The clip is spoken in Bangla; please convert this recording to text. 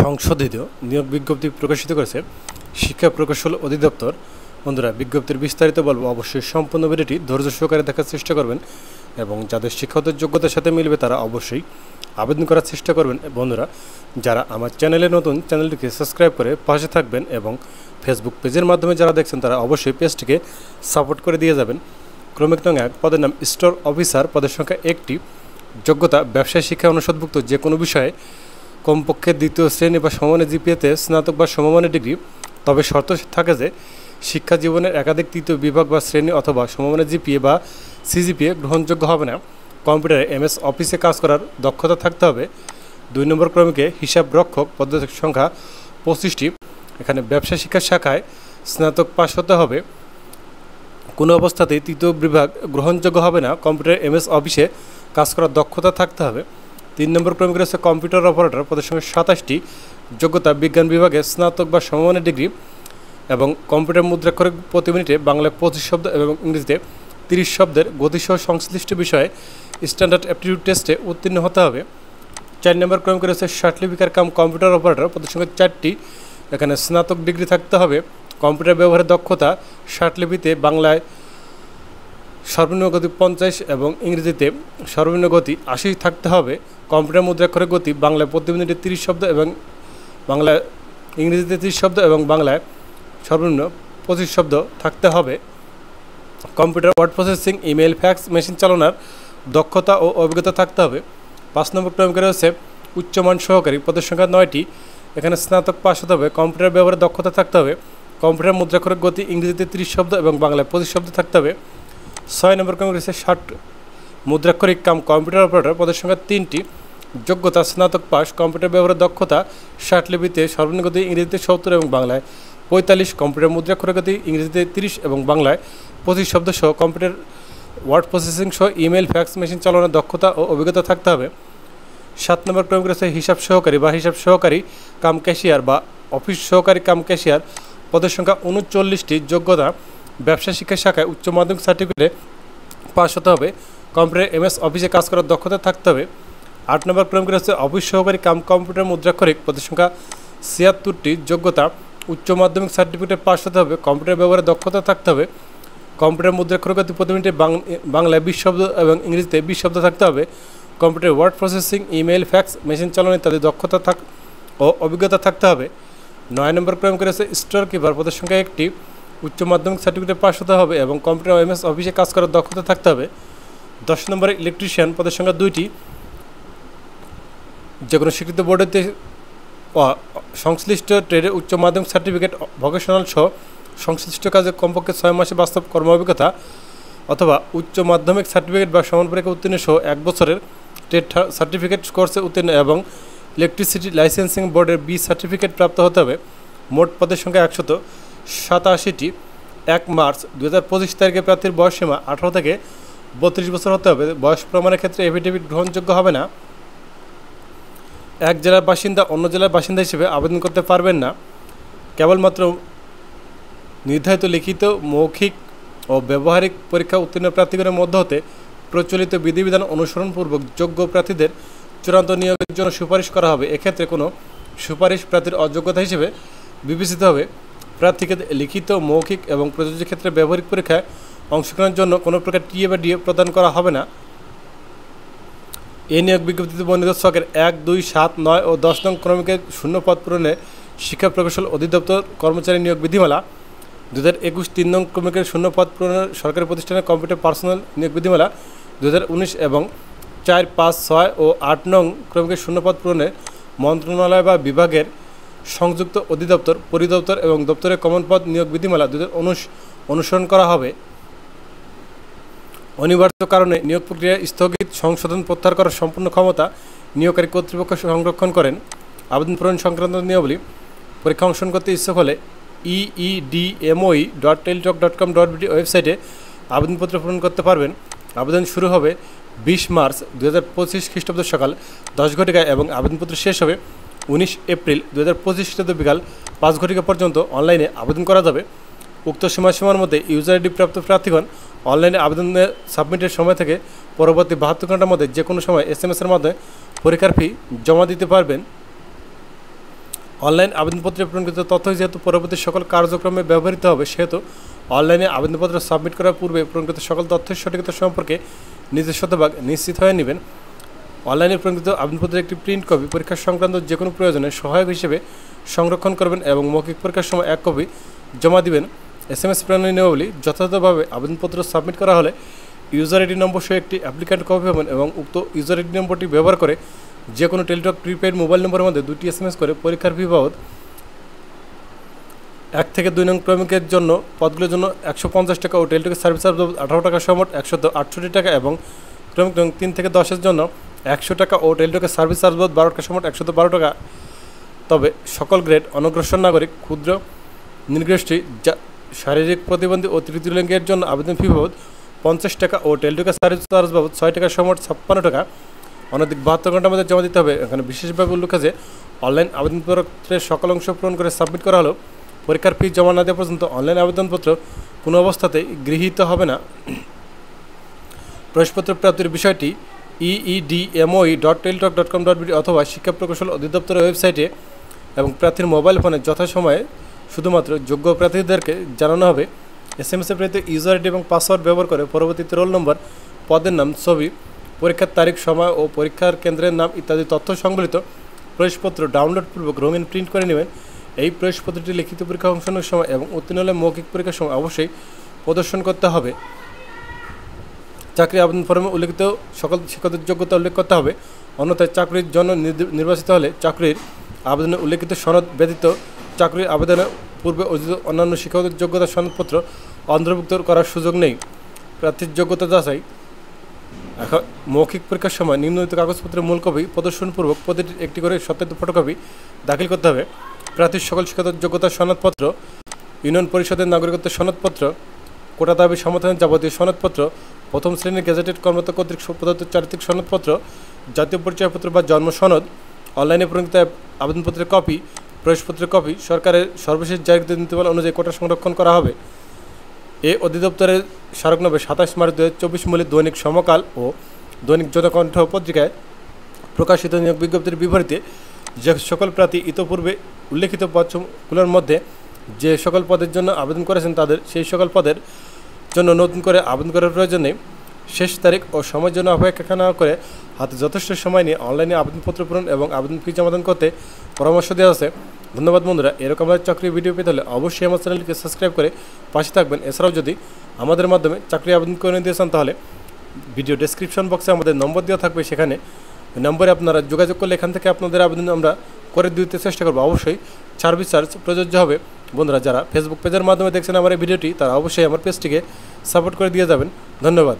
সংশোধিত নিয়োগ বিজ্ঞপ্তি প্রকাশিত করেছে শিক্ষা প্রকৌশল অধিদপ্তর। বন্ধুরা, বিজ্ঞপ্তির বিস্তারিত বলবো, অবশ্যই সম্পূর্ণ ভিডিওটি ধৈর্য সহকারে দেখার চেষ্টা করবেন এবং যাদের শিক্ষাগত যোগ্যতার সাথে মিলবে তারা অবশ্যই আবেদন করার চেষ্টা করবেন। বন্ধুরা, যারা আমার চ্যানেলে নতুন, চ্যানেলটিকে সাবস্ক্রাইব করে পাশে থাকবেন এবং ফেসবুক পেজের মাধ্যমে যারা দেখছেন তারা অবশ্যই পেজটিকে সাপোর্ট করে দিয়ে যাবেন। ক্রমিক নং 1 পদের নাম স্টোর অফিসার, পদের সংখ্যা 1টি। যোগ্যতা ব্যবসায় শিক্ষা অনুষদভুক্ত যে কোনো বিষয়ে কমপক্ষে দ্বিতীয় শ্রেণী বা সমমানের জিপিএতে স্নাতক বা সমমানের ডিগ্রি। তবে শর্ত থাকে যে শিক্ষা জীবনের একাধিক তৃতীয় বিভাগ বা শ্রেণী অথবা সমমানের জিপিএ বা সিজিপিএ গ্রহণযোগ্য হবে না। কম্পিউটারে এমএস অফিসে কাজ করার দক্ষতা থাকতে হবে। 2 নম্বর ক্রমিকে হিসাব রক্ষক, পদের সংখ্যা 25টি। এখানে ব্যবসা শিক্ষা শাখায় স্নাতক পাশ হতে হবে। কোনো অবস্থাতেই তৃতীয় বিভাগ গ্রহণযোগ্য হবে না। কম্পিউটার এমএস অফিসে কাজ করার দক্ষতা থাকতে হবে। 3 নম্বর ক্রমিক রয়েছে কম্পিউটার অপারেটর, পদের সংখ্যা 27টি। যোগ্যতা বিজ্ঞান বিভাগে স্নাতক বা সমমানের ডিগ্রি এবং কম্পিউটার মুদ্রাক্ষরে প্রতি মিনিটে বাংলায় 25 শব্দ এবং ইংরেজিতে 30 শব্দের গতিসহ সংশ্লিষ্ট বিষয়ে স্ট্যান্ডার্ড অ্যাপটিটিউড টেস্টে উত্তীর্ণ হতে হবে। 4 নম্বর ক্রমিক রয়েছে সার্টিফিকেট কাম কম্পিউটার অপারেটর, পদের সংখ্যা 4টি। এখানে স্নাতক ডিগ্রি থাকতে হবে। কম্পিউটার ব্যবহারের দক্ষতা সার্টিফিকেটে বাংলায় সর্বনিম্ন গতি 50 এবং ইংরেজিতে সর্বনিম্ন গতি 80 থাকতে হবে। কম্পিউটার মুদ্রাক্ষরের গতি বাংলায় প্রতি মিনিটে 30 শব্দ এবং বাংলায় ইংরেজিতে 30 শব্দ এবং বাংলায় সর্বনিম্ন 25 শব্দ থাকতে হবে। Computer word processing, email, fax machine চালানোর দক্ষতা ও অভিজ্ঞতা থাকতে হবে। 5 নম্বর ক্রমিকে রয়েছে উচ্চমান সহকারী, পদের সংখ্যা 9টি। এখানে স্নাতক পাশ হতে হবে। কম্পিউটার ব্যবহারের দক্ষতা থাকতে হবে। কম্পিউটার মুদ্রাক্ষরের গতি ইংরেজিতে 30 শব্দ এবং বাংলায় 25 শব্দ থাকতে হবে। 6 নম্বর ক্রমিক রয়েছে মুদ্রাক্ষরিক কাম কম্পিউটার অপারেটর, পদের সংখ্যা 3টি। যোগ্যতা স্নাতক পাস। কম্পিউটার ব্যবহারের দক্ষতা লিপিতে সর্বনিম্ন গতি ইংরেজিতে 70 এবং বাংলায় 45। কম্পিউটার মুদ্রাক্ষরের গতি ইংরেজিতে 30 এবং বাংলায় 25 শব্দ সহ কম্পিউটার ওয়ার্ড প্রসেসিং সহ ইমেল, ফ্যাক্স মেশিন চালানোর দক্ষতা ও অভিজ্ঞতা থাকতে হবে। 7 নম্বর ক্রমিক রয়েছে হিসাব সহকারী বা হিসাব সহকারী কাম ক্যাশিয়ার বা অফিস সহকারী কাম ক্যাশিয়ার, পদের সংখ্যা 39টি। যোগ্যতা ব্যবসা শিক্ষা শাখায় উচ্চ মাধ্যমিক সার্টিফিকেটে পাস হতে হবে। কম্পিউটার এমএস অফিসে কাজ করার দক্ষতা থাকতে হবে। 8 নম্বর ক্রমিক রয়েছে অফিস সহকারী কাম কম্পিউটার মুদ্রাক্ষরিক, পদের সংখ্যা 76টি। যোগ্যতা উচ্চ মাধ্যমিক সার্টিফিকেটে পাস হতে হবে। কম্পিউটার ব্যবহারের দক্ষতা থাকতে হবে। কম্পিউটার মুদ্রাক্ষরিক গতি প্রতি মিনিটে বাংলায় 20 শব্দ এবং ইংরেজিতে 20 শব্দ থাকতে হবে। Computer word processing, email, fax machine চালানো ইত্যাদি দক্ষতা ও অভিজ্ঞতা থাকতে হবে। 9 নম্বর ক্রমিক রয়েছে স্টোর কিপার, পদের সংখ্যা 1টি। উচ্চ মাধ্যমিক সার্টিফিকেটে পাস হতে হবে এবং কম্পিউটার এমএস অফিসে কাজ করার দক্ষতা থাকতে হবে। 10 নম্বরে ইলেকট্রিশিয়ান, পদের সংখ্যা 2টি। যে কোনো স্বীকৃত বোর্ডেতে সংশ্লিষ্ট ট্রেডে উচ্চ মাধ্যমিক সার্টিফিকেট, ভোকেশনাল সহ সংশ্লিষ্ট কাজে কমপক্ষে 6 মাসে বাস্তব কর্ম অভিজ্ঞতা অথবা উচ্চ মাধ্যমিক সার্টিফিকেট বা সমান পরীক্ষা উত্তীর্ণ সহ 1 বছরের ট্রেড সার্টিফিকেট কোর্সে উত্তীর্ণ এবং ইলেকট্রিসিটি লাইসেন্সিং বোর্ডের বি সার্টিফিকেট প্রাপ্ত হতে হবে। মোট পদের সংখ্যা 187টি। 1 মার্চ 2025 তারিখে প্রার্থীর বয়সসীমা 18 থেকে 32 বছর হতে হবে। বয়স প্রমাণের ক্ষেত্রে এফিডেভিট গ্রহণযোগ্য হবে না। এক জেলার বাসিন্দা অন্য জেলার বাসিন্দা হিসেবে আবেদন করতে পারবেন না। কেবলমাত্র নির্ধারিত লিখিত, মৌখিক ও ব্যবহারিক পরীক্ষা উত্তীর্ণ প্রার্থীগণের মধ্য হতে প্রচলিত বিধিবিধান অনুসরণপূর্বক যোগ্য প্রার্থীদের চূড়ান্ত নিয়োগের জন্য সুপারিশ করা হবে। এক্ষেত্রে কোনো সুপারিশ প্রার্থীর অযোগ্যতা হিসেবে বিবেচিত হবে। প্রার্থীকে লিখিত, মৌখিক এবং প্রযোজ্য ক্ষেত্রে ব্যবহারিক পরীক্ষায় অংশগ্রহণের জন্য কোনো প্রকার টিএ বা ডিএ প্রদান করা হবে না। এই নিয়োগ বিজ্ঞপ্তিতে বর্ণিত ছকের 1, 2, 7, 9 ও 10 নং ক্রমিকের শূন্য পদ পূরণে শিক্ষা প্রকৌশল অধিদপ্তর কর্মচারী নিয়োগ বিধিমালা, 2021 3 নং ক্রমিকের শূন্য পদ পূরণের সরকারি প্রতিষ্ঠানের কম্পিউটার পার্সোনাল নিয়োগ বিধিমালা, 2019 এবং 4, 5, 6 ও 8 নং ক্রমিকের শূন্য পদ পূরণে মন্ত্রণালয় বা বিভাগের সংযুক্ত অধিদপ্তর, পরিদপ্তর এবং দপ্তরের কমন পদ নিয়োগ বিধিমালা 2019 অনুসরণ করা হবে। অনিবার্য কারণে নিয়োগ প্রক্রিয়া স্থগিত, সংশোধন, প্রত্যাহার করার সম্পূর্ণ ক্ষমতা নিয়োগকারী কর্তৃপক্ষ সংরক্ষণ করেন। আবেদন পূরণ সংক্রান্ত নিয়মাবলী। পরীক্ষা অংশগ্রহণ করতে ইচ্ছুক hole eedmoe.teletalk.com.bd ওয়েবসাইটে আবেদনপত্র পূরণ করতে পারবেন। আবেদন শুরু হবে 20 মার্চ 2025 খ্রিস্টাব্দ সকাল 10 ঘটিকায় এবং আবেদনপত্র শেষ হবে 19 এপ্রিল 2025 খ্রিস্টাব্দ বিকাল 5 ঘটিকা পর্যন্ত অনলাইনে আবেদন করা যাবে। উক্ত সময়সীমার মধ্যে ইউজার আইডি প্রাপ্ত প্রার্থীগণ অনলাইনে আবেদনের সাবমিটের সময় থেকে পরবর্তী 72 ঘন্টার মধ্যে যে কোনো সময় SMS এর মাধ্যমে পরীক্ষার ফি জমা দিতে পারবেন। অনলাইন আবেদনপত্রে পূরণকৃত তথ্য যেহেতু পরবর্তী সকল কার্যক্রমে ব্যবহৃত হবে, সেহেতু অনলাইনে আবেদনপত্র সাবমিট করার পূর্বে পূরণকৃত সকল তথ্যের সঠিকতা সম্পর্কে নিজের শতভাগ নিশ্চিত হয়ে নেবেন। অনলাইনে পূরণকৃত আবেদনপত্রের একটি প্রিন্ট কপি পরীক্ষা সংক্রান্ত যে কোনো প্রয়োজনে সহায়ক হিসেবে সংরক্ষণ করবেন এবং মৌখিক পরীক্ষার সময় এক কপি জমা দিবেন। SMS প্রেরণের নিয়মাবলী যথাযথভাবে আবেদনপত্র সাবমিট করা হলে ইউজার আইডি নম্বর সহ একটি অ্যাপ্লিক্যান্ট কপি পাবেন এবং উক্ত ইউজার আইডি নম্বরটি ব্যবহার করে যে কোনো টেলিটক প্রিপেইড মোবাইল নম্বরের মধ্যে 2টি SMS করে পরীক্ষার ফি বাবদ 1 থেকে 2 নং ক্রমিকের জন্য পদগুলোর জন্য 150 টাকা ও টেলিটকের সার্ভিস চার্জ 18 টাকা সমট 168 টাকা এবং ক্রমিক নং 3 থেকে 10-এর জন্য 100 টাকা ও টেলিটকের সার্ভিস চার্জ 12 টাকা সমট 112 টাকা। তবে সকল গ্রেড অনগ্রসর নাগরিক, ক্ষুদ্র নির্গোষ্ঠী, শারীরিক প্রতিবন্ধী ও তৃতীয় লিঙ্গের জন্য আবেদন ফি বাবদ 50 টাকা ও টেলিটকের সার্ভিস চার্জ বাবদ 6 টাকা সমট 56 টাকা অনধিক 72 ঘন্টার মধ্যে জমা দিতে হবে। এখানে বিশেষভাবে উল্লেখ আছে অনলাইন আবেদনপত্রের সকল অংশ পূরণ করে সাবমিট করা হলো পরীক্ষার ফি জমা না দেওয়া পর্যন্ত অনলাইন আবেদনপত্র কোনো অবস্থাতেই গৃহীত হবে না। প্রবেশপত্র প্রাপ্তির বিষয়টি eedmoe.teletalk.com.bd অথবা শিক্ষা প্রকৌশল অধিদপ্তরের ওয়েবসাইটে এবং প্রার্থীর মোবাইল ফোনে যথাসময়ে শুধুমাত্র যোগ্য প্রার্থীদেরকে জানানো হবে। SMS-এ প্রেরিত ইউজার আইডি এবং পাসওয়ার্ড ব্যবহার করে পরবর্তীতে রোল নম্বর, পদের নাম, ছবি, পরীক্ষার তারিখ, সময় ও পরীক্ষার কেন্দ্রের নাম ইত্যাদি তথ্য সংবলিত প্রবেশপত্র ডাউনলোডপূর্বক রঙিন প্রিন্ট করে নেবেন। এই প্রবেশপত্রটি লিখিত পরীক্ষা অংশগ্রহণের সময় এবং উত্তীর্ণ হলে মৌখিক পরীক্ষার সময় অবশ্যই প্রদর্শন করতে হবে। চাকরি আবেদন ফর্মে উল্লেখিত সকল শিক্ষাগত যোগ্যতা উল্লেখ করতে হবে। অন্যথায় চাকরির জন্য নির্বাচিত হলে চাকরির আবেদনে উল্লেখিত সনদ ব্যতীত চাকরির আবেদনের পূর্বে অর্জিত অন্যান্য শিক্ষাগত যোগ্যতা সনদপত্র অন্তর্ভুক্ত করার সুযোগ নেই। প্রার্থীর যোগ্যতা যাচাই। এখন মৌখিক পরীক্ষার সময় নিম্নলিখিত কাগজপত্রের মূল কপি প্রদর্শনপূর্বক প্রতিটির একটি করে সত্যায়িত ফটোকপি দাখিল করতে হবে। প্রার্থীর সকল শিক্ষাগত যোগ্যতার সনদপত্র, ইউনিয়ন পরিষদের নাগরিকত্বের সনদপত্র, কোটা দাবি সমর্থনের যাবতীয় সনদপত্র, প্রথম শ্রেণীর গেজেটেড কর্মকর্তা কর্তৃক প্রদত্ত চারিত্রিক সনদপত্র, জাতীয় পরিচয়পত্র বা জন্ম সনদ, অনলাইনে পূরণকৃত আবেদনপত্রের কপি, প্রবেশপত্রের কপি, সরকারের সর্বশেষ জারিকৃত নীতিমালা অনুযায়ী কোটা সংরক্ষণ করা হবে। এ অধিদপ্তরের স্মারক নম্বর 27 মার্চ 2024 মূলে দৈনিক সমকাল ও দৈনিক জনকণ্ঠ পত্রিকায় প্রকাশিত নিয়োগ বিজ্ঞপ্তির বিপরীতে যে সকল প্রার্থী ইতোপূর্বে উল্লেখিত পদগুলোর মধ্যে যে সকল পদের জন্য আবেদন করেছেন তাদের সেই সকল পদের জন্য নতুন করে আবেদন করার প্রয়োজন নেই। শেষ তারিখ ও সময়ের জন্য অপেক্ষা না করে হাতে যথেষ্ট সময় নিয়ে অনলাইনে আবেদনপত্র পূরণ এবং আবেদন ফি জমাদান করতে পরামর্শ দেওয়া আছে। ধন্যবাদ বন্ধুরা। এরকম চাকরির ভিডিও পেতে হলে অবশ্যই আমার চ্যানেলটিকে সাবস্ক্রাইব করে পাশে থাকবেন। এছাড়াও যদি আমাদের মাধ্যমে চাকরি আবেদন করে নিতে চান তাহলে ভিডিও ডেসক্রিপশন বক্সে আমাদের নম্বর দেওয়া থাকবে, সেখানে নম্বরে আপনারা যোগাযোগ করলে এখান থেকে আপনাদের আবেদন আমরা করে দিতে চেষ্টা করবো। অবশ্যই সার্ভিস চার্জ প্রযোজ্য হবে। বন্ধুরা, যারা ফেসবুক পেজের মাধ্যমে দেখছেন আমার এই ভিডিওটি, তারা অবশ্যই আমার পেজটিকে সাপোর্ট করে দিয়ে যাবেন। ধন্যবাদ।